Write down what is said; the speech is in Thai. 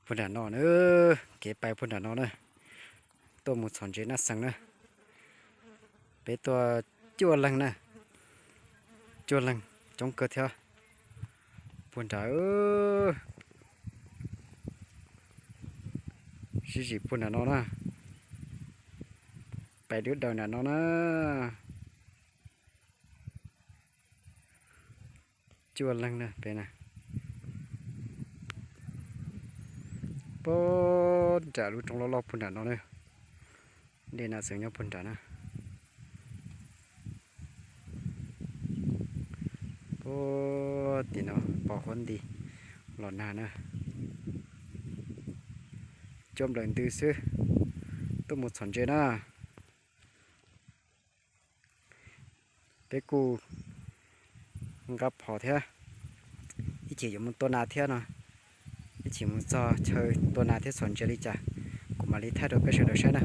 พุ่นด่านนอนเก็บไปพุ่นด่านนอนตัวหมุดสอนเจนัสสังเป็นตัวจวนลังจวนลังจงเกิดเถอะพุ่นด่าสิพุ่นด่านนอนไปดื้อเดินด่านนอนจวนลังเป็นปนจะรู้ตรงรอบๆพุ่นด่านนอนเดี๋ยวน่าเสียงยังพุ่นด่าโอ้ตีเนาะปอคนดีหลอนนาจมเหลืองตื้อซื้อตัวหมดสนใจไปกูกับพอเถอะอีchỉอยู่มันตัวนาเถอะเนาะอีchỉมันจอเชยตัวนาเถอะสนใจลิจ้ะกูมาลิท่าโดยก็เฉยๆใช่นะ